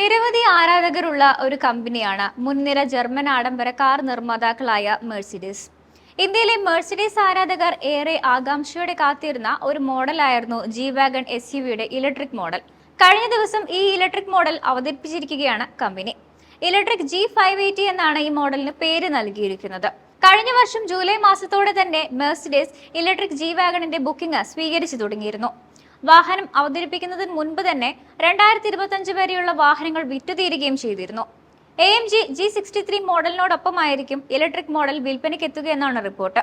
നിരവധി ആരാധകരുള്ള ഒരു കമ്പനിയാണ് മുൻനിര ജർമ്മൻ ആഡംബര കാർ നിർമ്മാതാക്കളായ മെഴ്സിഡീസ്. ഇന്ത്യയിലെ മെഴ്സിഡീസ് ആരാധകർ ഏറെ ആകാംക്ഷയോടെ കാത്തിരുന്ന ഒരു മോഡലായിരുന്നു ജി വാഗൺ SUV-യുടെ ഇലക്ട്രിക് മോഡൽ. കഴിഞ്ഞ ദിവസം ഈ ഇലക്ട്രിക് മോഡൽ അവതരിപ്പിച്ചിരിക്കുകയാണ് കമ്പനി. ഇലക്ട്രിക് G580 എന്നാണ് ഈ മോഡലിന് പേര് നൽകിയിരിക്കുന്നത്. കഴിഞ്ഞ വർഷം ജൂലൈ മാസത്തോടെ തന്നെ മെഴ്സിഡീസ് ഇലക്ട്രിക് ജി വാഗണിന്റെ ബുക്കിംഗ് സ്വീകരിച്ചു തുടങ്ങിയിരുന്നു. വാഹനം അവതരിപ്പിക്കുന്നതിന് മുൻപ് തന്നെ 2025 വരെയുള്ള വാഹനങ്ങൾ വിറ്റുതീരുകയും ചെയ്തിരുന്നു. AMG G63 മോഡലിനോടൊപ്പമായിരിക്കും ഇലക്ട്രിക് മോഡൽ വിൽപ്പനയ്ക്കെത്തുകയെന്നാണ് റിപ്പോർട്ട്.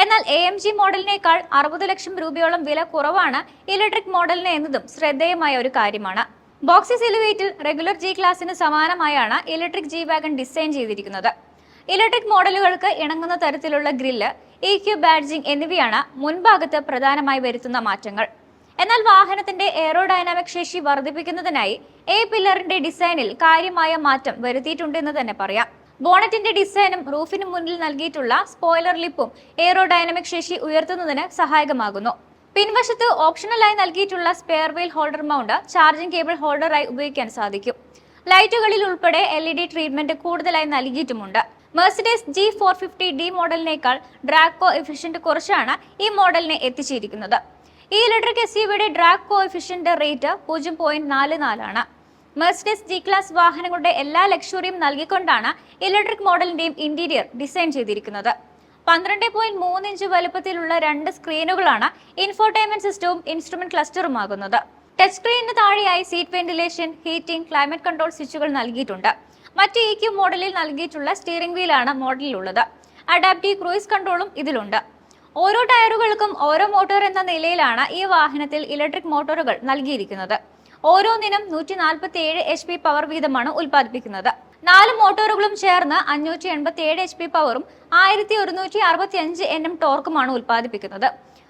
എന്നാൽ AMG മോഡലിനേക്കാൾ 60 ലക്ഷം രൂപയോളം വില കുറവാണ് ഇലക്ട്രിക് മോഡലിന് എന്നതും ശ്രദ്ധേയമായ ഒരു കാര്യമാണ്. ബോക്സി സിലുവേറ്റിൽ റെഗുലർ G ക്ലാസിന് സമാനമായാണ് ഇലക്ട്രിക് ജി വാഗൺ ഡിസൈൻ ചെയ്തിരിക്കുന്നത്. ഇലക്ട്രിക് മോഡലുകൾക്ക് ഇണങ്ങുന്ന തരത്തിലുള്ള ഗ്രില്ല്, EQ ബാഡ്ജിംഗ് എന്നിവയാണ് മുൻഭാഗത്ത് പ്രധാനമായി വരുത്തുന്ന മാറ്റങ്ങൾ. എന്നാൽ വാഹനത്തിന്റെ എയറോഡൈനാമിക് ശേഷി വർദ്ധിപ്പിക്കുന്നതിനായി പില്ലറിന്റെ ഡിസൈനിൽ കാര്യമായ മാറ്റം വരുത്തിയിട്ടുണ്ടെന്ന് തന്നെ പറയാം. ബോണറ്റിന്റെ ഡിസൈനും റൂഫിന് മുന്നിൽ നൽകിയിട്ടുള്ള സ്പോയിലർ ലിപ്പും എയറോഡൈനാമിക് ശേഷി ഉയർത്തുന്നതിന് സഹായകമാകുന്നു. പിൻവശത്ത് ഓപ്ഷണലായി നൽകിയിട്ടുള്ള spare wheel holder mount charging cable ഹോൾഡറായി ഉപയോഗിക്കാൻ സാധിക്കും. ലൈറ്റുകളിൽ ഉൾപ്പെടെ LED ട്രീറ്റ്മെന്റ് കൂടുതലായി നൽകിയിട്ടുമുണ്ട്. മെഴ്സിഡീസ് G450D മോഡലിനേക്കാൾ ഡ്രാഗ് കോഎഫിഷ്യന്റ് കുറച്ചാണ് ഈ മോഡലിനെ എത്തിച്ചിരിക്കുന്നത്. ഈ ഇലക്ട്രിക് SUV-യുടെ ഡ്രാഗ് കോഎഫിഷ്യന്റ് റേറ്റ് 0.44 ആണ്. മെഴ്സിഡീസ് G ക്ലാസ് വാഹനങ്ങളുടെ എല്ലാ ലക്ഷറിയും നൽകിക്കൊണ്ടാണ് ഇലക്ട്രിക് മോഡലിന്റെയും ഇന്റീരിയർ ഡിസൈൻ ചെയ്തിരിക്കുന്നത്. 12.3 ഇഞ്ച് വലുപ്പത്തിലുള്ള 2 സ്ക്രീനുകളാണ് ഇൻഫോർടൈൻമെന്റ് സിസ്റ്റവും ഇൻസ്ട്രുമെന്റ് ക്ലസ്റ്ററുമാകുന്നത്. ടച്ച് സ്ക്രീനിന് താഴെയായി seat ventilation, heating, climate control സ്വിച്ചുകൾ നൽകിയിട്ടുണ്ട്. മറ്റ് EQ മോഡലിൽ നൽകിയിട്ടുള്ള സ്റ്റിയറിംഗ് വീലാണ് മോഡലിലുള്ളത്. അഡാപ്റ്റീവ് ക്രൂയിസ് കൺട്രോളും ഇതിലുണ്ട്. ഓരോ ടയറുകൾക്കും ഓരോ മോട്ടോർ എന്ന നിലയിലാണ് ഈ വാഹനത്തിൽ ഇലക്ട്രിക് മോട്ടോറുകൾ നൽകിയിരിക്കുന്നത്. ഓരോന്നിനും 147 HP പവർ വീതമാണ് ഉൽപ്പാദിപ്പിക്കുന്നത്. 4 മോട്ടോറുകളും ചേർന്ന് 587 HP പവറും 1165 Nm ടോർക്കുമാണ് ഉൽപ്പാദിപ്പിക്കുന്നത്.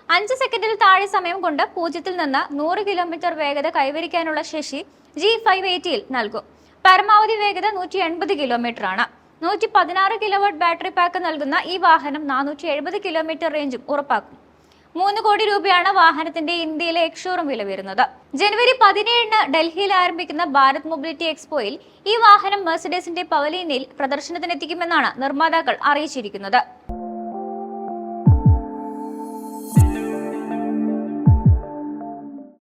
5 സെക്കൻഡിൽ താഴെ സമയം കൊണ്ട് 0-ൽ നിന്ന് 100 കിലോമീറ്റർ വേഗത കൈവരിക്കാനുള്ള ശേഷി G580-ൽ നൽകും. പരമാവധി വേഗത 180 കിലോമീറ്റർ ആണ്. 116 കിലോവാട്ട് ബാറ്ററി പാക്ക് നൽകുന്ന ഈ വാഹനം 470 കിലോമീറ്റർ റേഞ്ചും ഉറപ്പാക്കും. 3 കോടി രൂപയാണ് വാഹനത്തിന്റെ ഇന്ത്യയിലെ എക്സ്ഷോറൂം വില വരുന്നത്. ജനുവരി 17-ന് ഡൽഹിയിൽ ആരംഭിക്കുന്ന ഭാരത് മൊബിലിറ്റി എക്സ്പോയിൽ ഈ വാഹനം മെഴ്സിഡീസിന്റെ പവലിയനിൽ പ്രദർശനത്തിനെത്തിക്കുമെന്നാണ് നിർമ്മാതാക്കൾ അറിയിച്ചിരിക്കുന്നത്.